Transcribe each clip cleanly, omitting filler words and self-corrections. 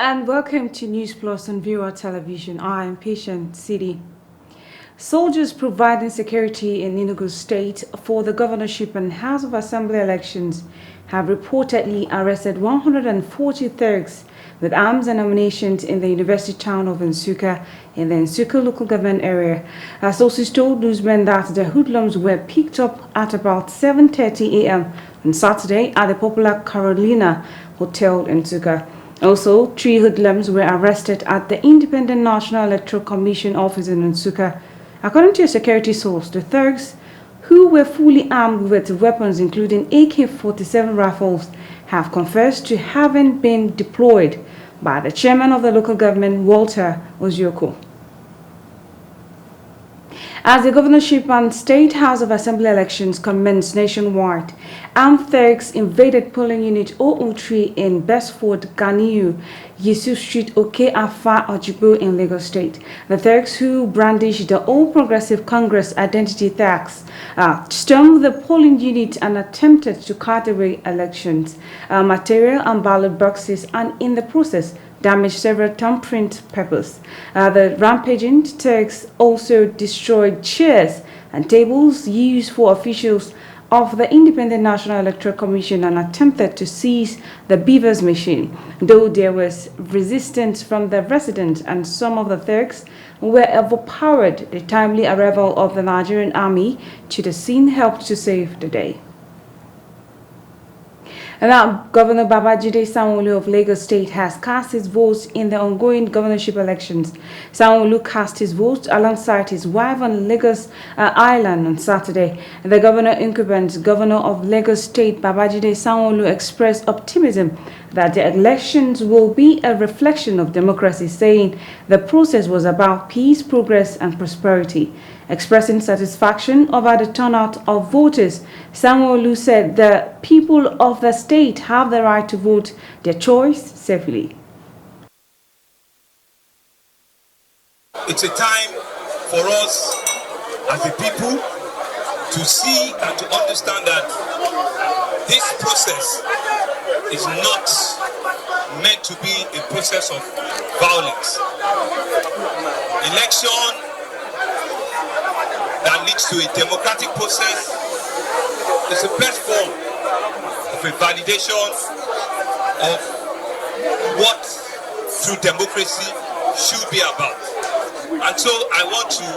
and welcome to NEWSPLUS on Viewer Television. I am Patient City. Soldiers providing security in ENUGU State for the governorship and House of Assembly elections have reportedly arrested 140 thugs with arms and ammunition in the university town of NSUKA in the NSUKA local government area. Sources told newsmen that the hoodlums were picked up at about 7:30 a.m. on Saturday at the popular Carolina Hotel in NSUKA. Also, 3 hoodlums were arrested at the Independent National Electoral Commission office in NSUKA. According to a security source, the thugs, who were fully armed with weapons including AK-47 rifles, have confessed to having been deployed by the chairman of the local government, Walter Ozioko. As the governorship and State House of Assembly elections commenced nationwide, armed thugs invaded polling unit 003 in Besford, Ganiyu, Yusuf Street, Oke Afa, Ojibo in Lagos State. The thugs, who brandished the All Progressive Congress identity tags, stormed the polling unit and attempted to cart away elections material and ballot boxes, and in the process damaged several thumbprint papers. The rampaging thugs also destroyed chairs and tables used for officials of the Independent National Electoral Commission and attempted to seize the beavers machine. Though there was resistance from the residents and some of the thugs were overpowered, the timely arrival of the Nigerian army to the scene helped to save the day. And now, Governor Babajide Sanwo-Olu of Lagos State has cast his votes in the ongoing governorship elections. Sanwo-Olu cast his vote alongside his wife on Lagos Island on Saturday. The governor incumbent governor of Lagos State, Babajide Sanwo-Olu, expressed optimism that the elections will be a reflection of democracy, saying the process was about peace, progress, and prosperity. Expressing satisfaction over the turnout of voters, Sanwo-Olu said the people of the state have the right to vote their choice safely. It's a time for us as a people to see and to understand that this process is not meant to be a process of violence. Election that leads to a democratic process is the best form of a validation of what true democracy should be about. And so I want to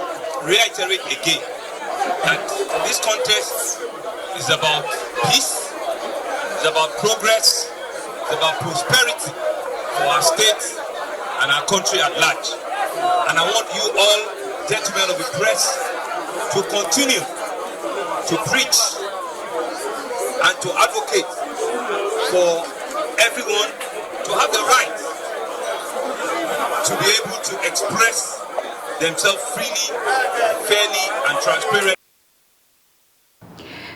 reiterate again that this contest is about peace, it's about progress, it's about prosperity for our state and our country at large. And I want you all, gentlemen of the press, to continue to preach and to advocate for everyone to have the right to be able to express themselves freely, fairly, and transparently.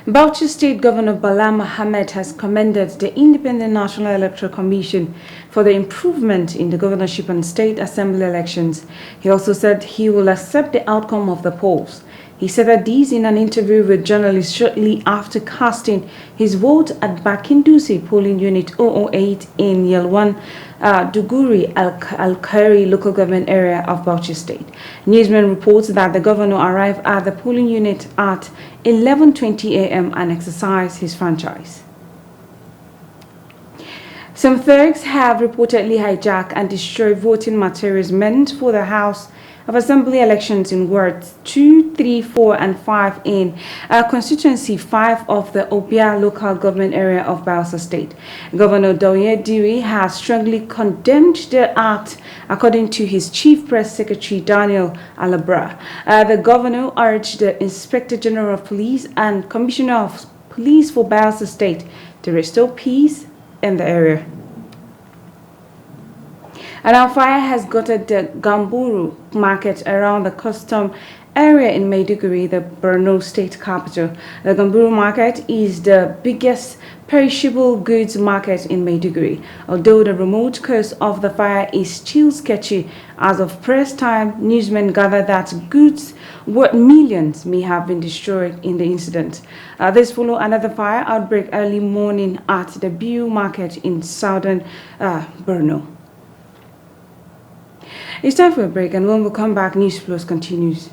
Bauchi State Governor Bala Mohammed has commended the Independent National Electoral Commission for the improvement in the governorship and state assembly elections. He also said he will accept the outcome of the polls. He said that this in an interview with journalists shortly after casting his vote at Bakindusi polling unit 008 in Yelwan, Duguri Al-Khari local government area of Bauchi State. Newsman reports that the governor arrived at the polling unit at 11:20 a.m. and exercised his franchise. Some thugs have reportedly hijacked and destroyed voting materials meant for the House of Assembly elections in wards 2, 3, 4, and 5 in constituency 5 of the Obia local government area of Bayelsa State. Governor Doye Diri has strongly condemned the act, according to his chief press secretary Daniel Alabra. The governor urged the Inspector General of Police and Commissioner of Police for Bayelsa State to restore peace in the area. And our fire has gutted the Gamburu market around the custom area in Maiduguri, the Borno state capital. The Gamburu market is the biggest perishable goods market in Maiduguri. Although the remote cause of the fire is still sketchy, as of press time, newsmen gather that goods worth millions may have been destroyed in the incident. This followed another fire outbreak early morning at the Biu market in southern Borno. It's time for a break, and when we come back, NEWSPLUS continues.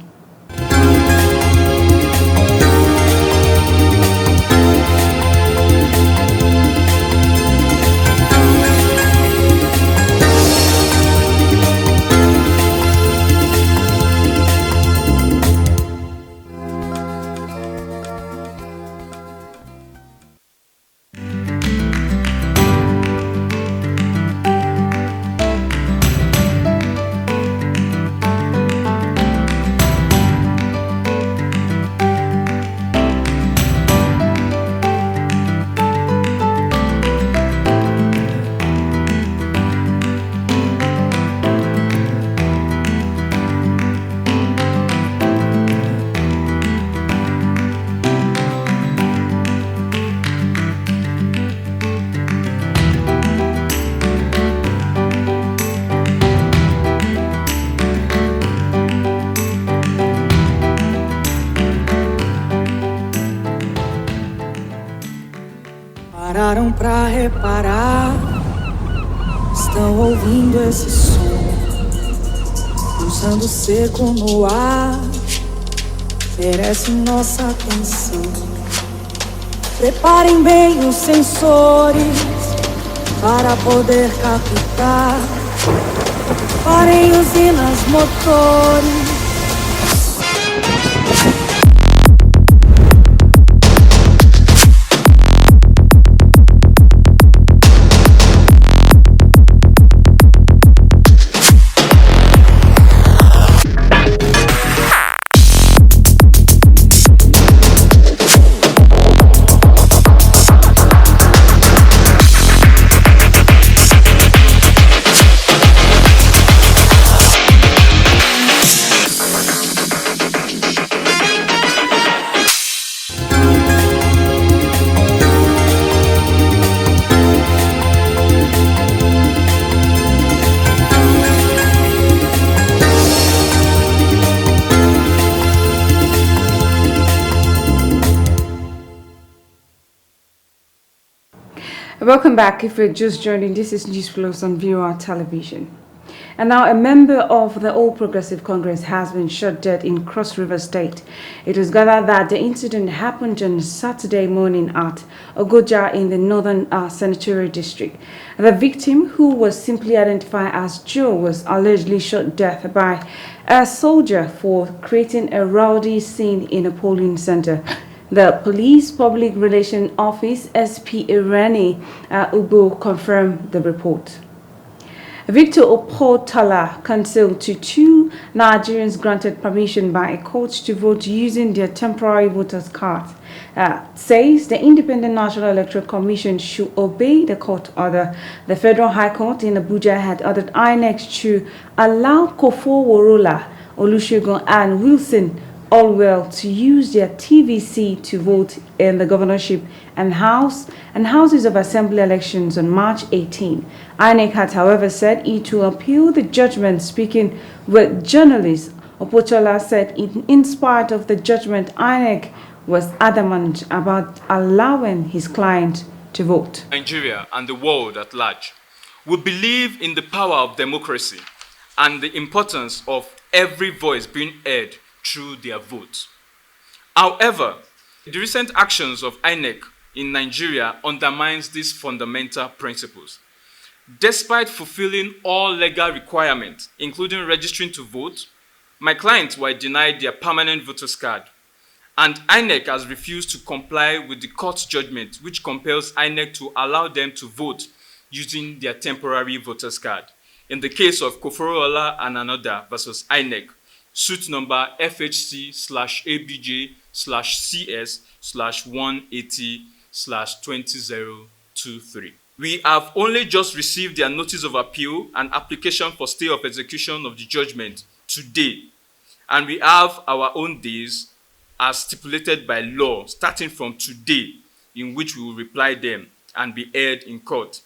Pararam pra reparar, estão ouvindo esse som, pulsando seco no ar, merece nossa atenção. Preparem bem os sensores para poder captar. Parem usinas, motores. Welcome back. If you're just joining, this is NEWSPLUS on VR television. And now a member of the All Progressive Congress has been shot dead in Cross River State. It was gathered that the incident happened on Saturday morning at Ogoja in the Northern Senatorial District. The victim, who was simply identified as Joe, was allegedly shot dead by a soldier for creating a rowdy scene in a polling center. The Police Public Relations Office, SP Irani Ubo, confirmed the report. Victor Opotala cancelled to 2 Nigerians granted permission by a court to vote using their temporary voters' cards. Says the Independent National Electoral Commission should obey the court order. The Federal High Court in Abuja had ordered INEC to allow Kofo Worola, Olusegun and Wilson Allwell to use their TVC to vote in the governorship and houses of assembly elections on March 18. INEC had, however, said it will appeal the judgment. Speaking with journalists, Opochola said in spite of the judgment, INEC was adamant about allowing his client to vote. Nigeria and the world at large will believe in the power of democracy and the importance of every voice being heard through their votes. However, the recent actions of INEC in Nigeria undermines these fundamental principles. Despite fulfilling all legal requirements, including registering to vote, my clients were denied their permanent voters card, and INEC has refused to comply with the court's judgment, which compels INEC to allow them to vote using their temporary voters card. In the case of Koforola and another versus INEC, suit number FHC/ABJ/CS/180/2023. We have only just received their notice of appeal and application for stay of execution of the judgment today, and we have our own days as stipulated by law starting from today, in which we will reply them and be heard in court.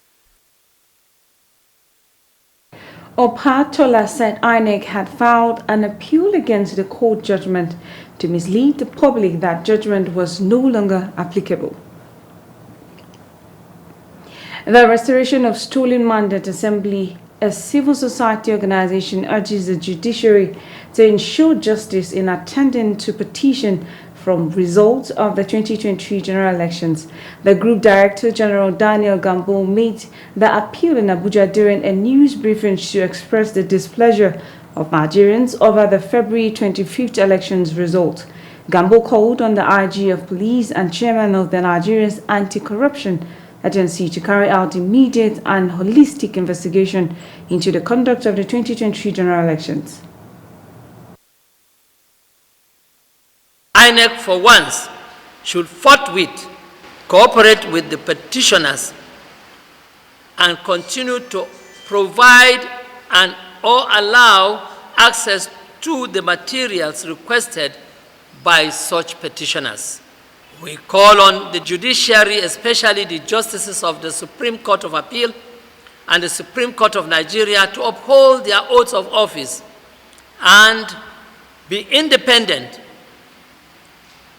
Opatola said INEC had filed an appeal against the court judgment to mislead the public that judgment was no longer applicable. The restoration of stolen mandate assembly a civil society organization, urges the judiciary to ensure justice in attending to petition from results of the 2023 general elections. The Group Director General Daniel Gambo made the appeal in Abuja during a news briefing to express the displeasure of Nigerians over the February 25th elections result. Gambo called on the IG of Police and Chairman of the Nigeria's Anti-Corruption Agency to carry out immediate and holistic investigation into the conduct of the 2023 general elections. INEC for once should forthwith cooperate with the petitioners and continue to provide and or allow access to the materials requested by such petitioners. We call on the judiciary, especially the justices of the Supreme Court of Appeal and the Supreme Court of Nigeria, to uphold their oaths of office and be independent,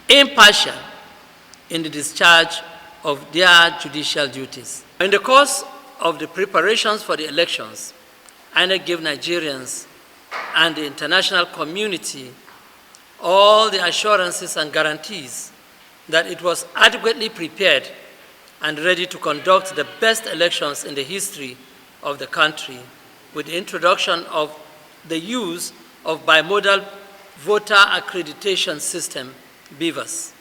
impartial in the discharge of their judicial duties. In the course of the preparations for the elections, INEC gave Nigerians and the international community all the assurances and guarantees that it was adequately prepared and ready to conduct the best elections in the history of the country, with the introduction of the use of bimodal voter accreditation system, BVAS,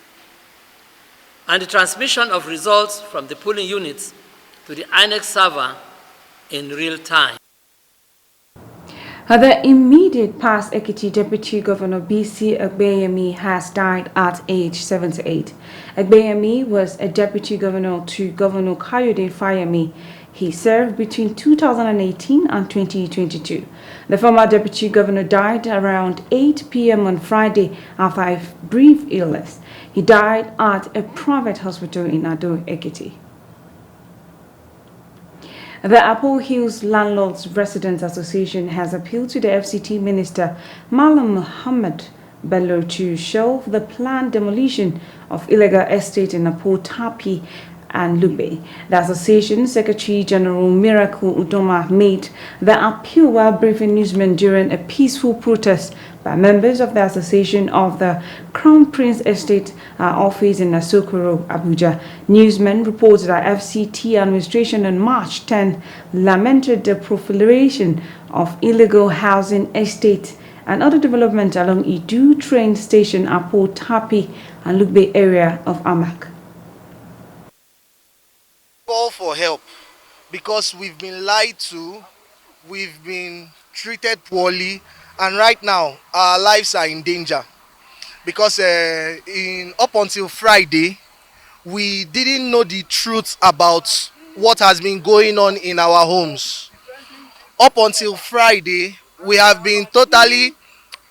and the transmission of results from the polling units to the INEC server in real time. The immediate past Ekiti Deputy Governor B.C. Egbeyemi has died at age 78. Egbeyemi was a deputy governor to Governor Kayode Fayemi. He served between 2018 and 2022. The former deputy governor died around 8 p.m. on Friday after a brief illness. He died at a private hospital in Ado, Ekiti. The Apple Hills Landlords Residents Association has appealed to the FCT Minister Malam Muhammad Bello to shelve the planned demolition of illegal estate in Apo Tapi and Lube. The Association Secretary General Miracle Udoma made the appeal while briefing newsmen during a peaceful protest by members of the Association of the Crown Prince Estate office in Asokoro, Abuja. Newsmen reported that FCT administration on March 10 lamented the proliferation of illegal housing estates and other development along Idu train station, Apo Tapi and Lugbe area of Amak. Call for help because we've been lied to, we've been treated poorly, and right now our lives are in danger because up until Friday we didn't know the truth about what has been going on in our homes. Up until Friday we have been totally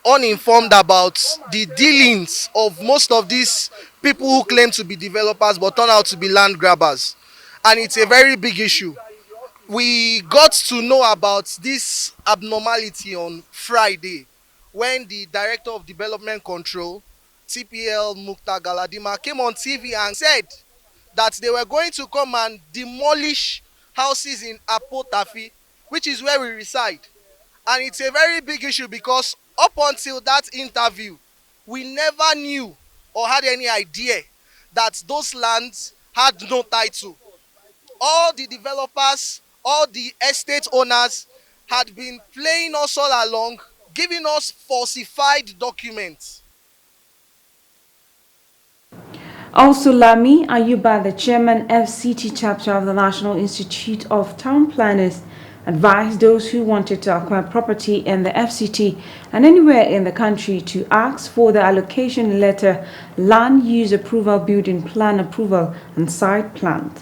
uninformed about the dealings of most of these people who claim to be developers but turn out to be land grabbers, and it's a very big issue. We got to know about this abnormality on Friday when the Director of Development Control, TPL Mukta Galadima, came on TV and said that they were going to come and demolish houses in Apo Tafi, which is where we reside. And it's a very big issue because up until that interview, we never knew or had any idea that those lands had no title. All the developers, all the estate owners had been playing us all along, giving us falsified documents. Also, Lami Ayuba, the chairman FCT chapter of the National Institute of Town Planners, advised those who wanted to acquire property in the FCT and anywhere in the country to ask for the allocation letter, land use approval, building plan approval, and site plan.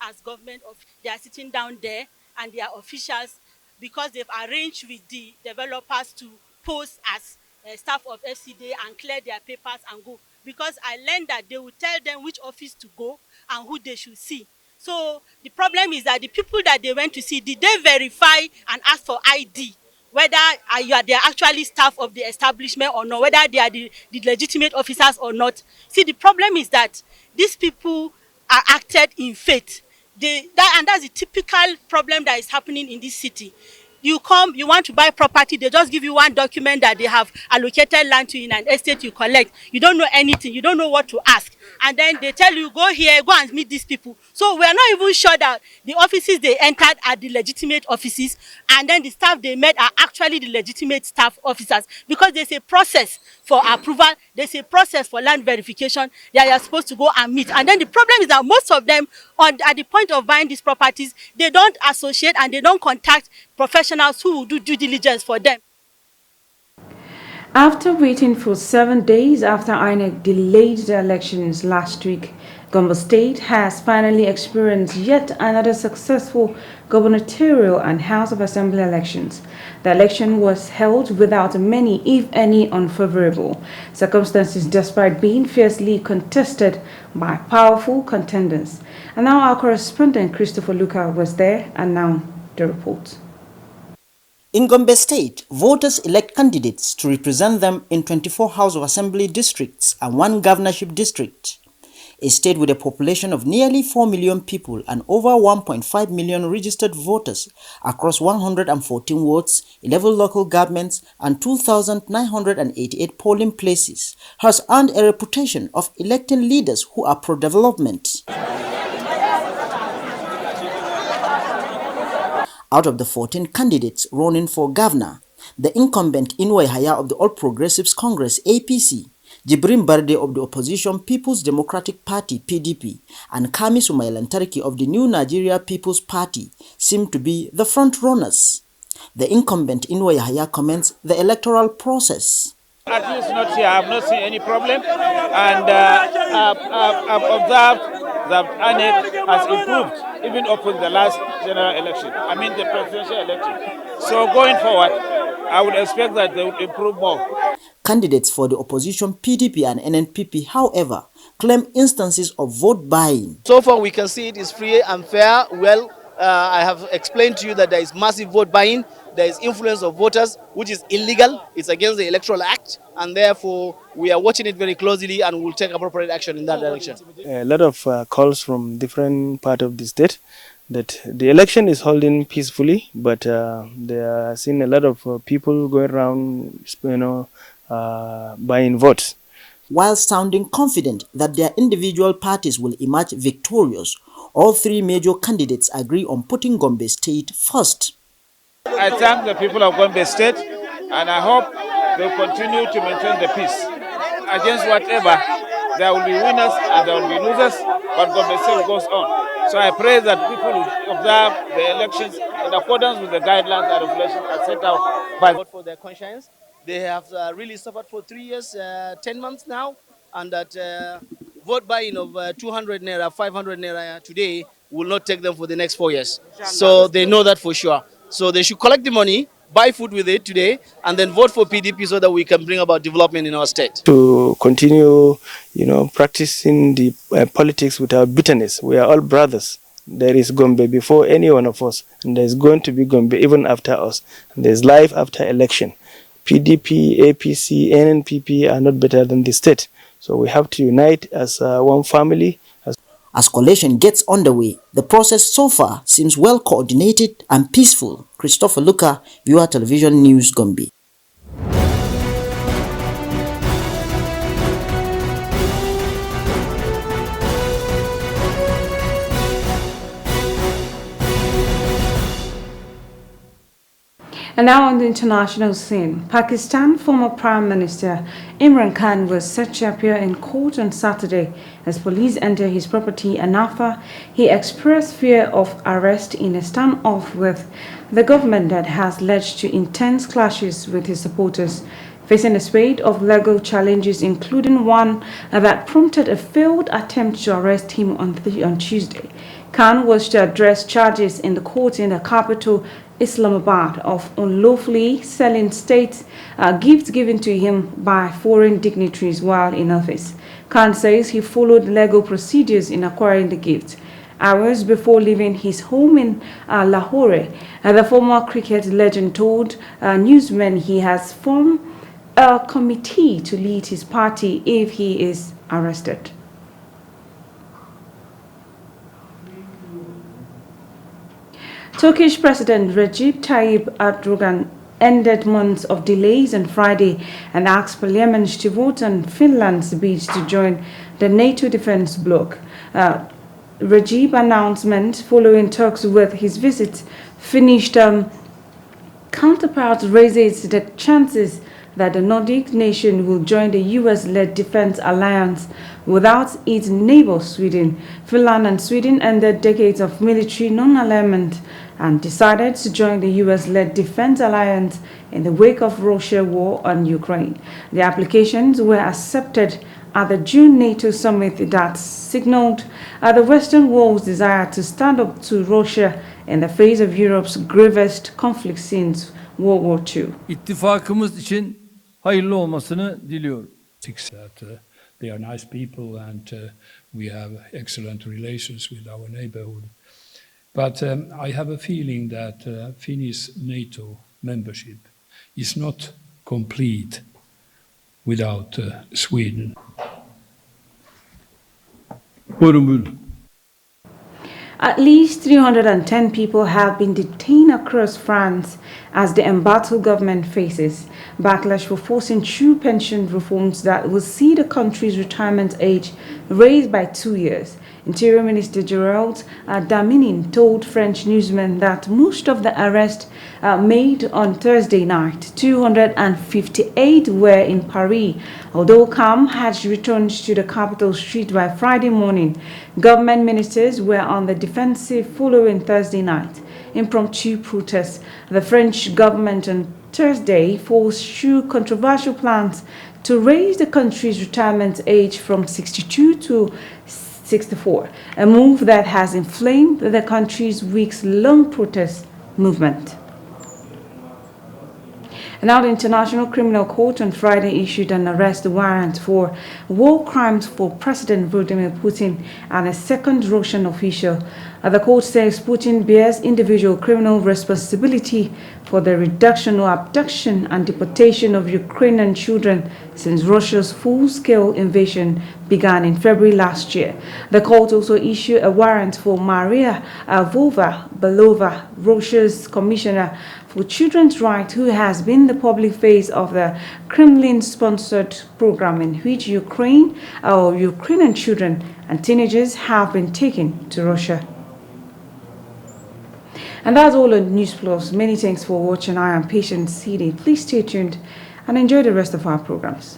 As government, they are sitting down there and their officials, because they've arranged with the developers to pose as staff of FCDA and clear their papers and go, because I learned that they will tell them which office to go and who they should see. So the problem is that the people that they went to see, did they verify and ask for ID, whether they are actually staff of the establishment or not, whether they are the legitimate officers or not? See, the problem is that these people are acted in faith. And that's the typical problem that is happening in this city. You come, you want to buy property, they just give you one document that they have allocated land to in an estate you collect. You don't know anything, you don't know what to ask. And then they tell you, go here, go and meet these people. So we are not even sure that the offices they entered are the legitimate offices, and then the staff they met are actually the legitimate staff officers, because there's a process for approval, there's a process for land verification that you are supposed to go and meet. And then the problem is that most of them, at the point of buying these properties, they don't associate and they don't contact professionals who will do due diligence for them. After waiting for 7 days after INEC delayed the elections last week, Gombe State has finally experienced yet another successful gubernatorial and House of Assembly elections. The election was held without many, if any, unfavorable circumstances, despite being fiercely contested by powerful contenders. And now our correspondent Christopher Luca was there, and now the report. In Gombe State, voters elect candidates to represent them in 24 House of Assembly districts and 1 governorship district. A state with a population of nearly 4 million people and over 1.5 million registered voters across 114 wards, 11 local governments, and 2,988 polling places has earned a reputation of electing leaders who are pro-development. Out of the 14 candidates running for governor, the incumbent Inwai Haya of the All Progressives Congress (APC), Jibrin Barde of the opposition People's Democratic Party (PDP), and Kami Sumailantariki of the New Nigeria People's Party seem to be the front-runners. The incumbent Inwai Haya comments the electoral process. At least not here. I have not seen any problem, and I've observed that INEC has improved even up in the last general election. I mean the presidential election. So going forward, I would expect that they would improve more. Candidates for the opposition PDP and NNPP, however, claim instances of vote buying. So far we can see it is free and fair. Well, I have explained to you that there is massive vote buying. There is influence of voters, which is illegal. It's against the Electoral Act, and therefore we are watching it very closely and will take appropriate action in that direction. A lot of calls from different parts of the state that the election is holding peacefully, but they are seeing a lot of people going around, buying votes. While sounding confident that their individual parties will emerge victorious, all 3 major candidates agree on putting Gombe State first. I thank the people of Gombe State, and I hope they continue to maintain the peace. Against whatever, there will be winners and there will be losers, but Gombe State goes on. So I pray that people will observe the elections in accordance with the guidelines and regulations as set out by vote for their conscience. They have really suffered for 3 years, 10 months now, and that vote buying of 200 naira, 500 naira today will not take them for the next 4 years. So they know that for sure. So they should collect the money, buy food with it today, and then vote for PDP so that we can bring about development in our state. To continue, practicing the politics without bitterness. We are all brothers. There is Gombe before any one of us, and there is going to be Gombe even after us. And there is life after election. PDP, APC, NNPP are not better than the state. So we have to unite as one family. As collation gets underway, the process so far seems well coordinated and peaceful. Christopher Luca, Viewer Television News, Gombe. And now on the international scene, Pakistan former Prime Minister Imran Khan was set to appear in court on Saturday as police entered his property and after he expressed fear of arrest in a standoff with the government that has led to intense clashes with his supporters, facing a spate of legal challenges, including one that prompted a failed attempt to arrest him on Tuesday. Khan was to address charges in the court in the capital Islamabad of unlawfully selling state gifts given to him by foreign dignitaries while in office. Khan says he followed legal procedures in acquiring the gifts. Hours before leaving his home in Lahore, the former cricket legend told newsmen he has formed a committee to lead his party if he is arrested. Turkish President Recep Tayyip Erdogan ended months of delays on Friday and asked Parliament to vote on Finland's bid to join the NATO defense bloc. Recep's announcement following talks with his visit Finnish counterpart raises the chances that the Nordic nation will join the US-led defense alliance without its neighbor Sweden. Finland and Sweden ended decades of military non-alignment and decided to join the US-led defense alliance in the wake of Russia's war on Ukraine. The applications were accepted at the June NATO summit that signaled the Western world's desire to stand up to Russia in the face of Europe's gravest conflict since World War II. İttifakımız için hayırlı olmasını diliyorum. They are nice people and we have excellent relations with our neighborhood. But I have a feeling that Finnish NATO membership is not complete without Sweden. Buyurun. At least 310 people have been detained across France as the embattled government faces backlash for forcing true pension reforms that will see the country's retirement age raised by 2 years. Interior Minister Gerald Darmanin told French newsmen that most of the arrests made on Thursday night, 258 were in Paris. Although calm had returned to the capital street by Friday morning, government ministers were on the defensive following Thursday night. Impromptu protests. The French government on Thursday forced through controversial plans to raise the country's retirement age from 62 to 64, a move that has inflamed the country's weeks-long protest movement. And now the International Criminal Court on Friday issued an arrest warrant for war crimes for President Vladimir Putin and a second Russian official. The court says Putin bears individual criminal responsibility for the reduction or abduction and deportation of Ukrainian children since Russia's full-scale invasion began in February last year. The court also issued a warrant for Maria Lvova-Belova, Russia's commissioner for children's rights, who has been the public face of the Kremlin-sponsored program in which Ukrainian children and teenagers have been taken to Russia. And that's all on NEWSPLUS. Many thanks for watching. I am Patient CD. Please stay tuned and enjoy the rest of our programs.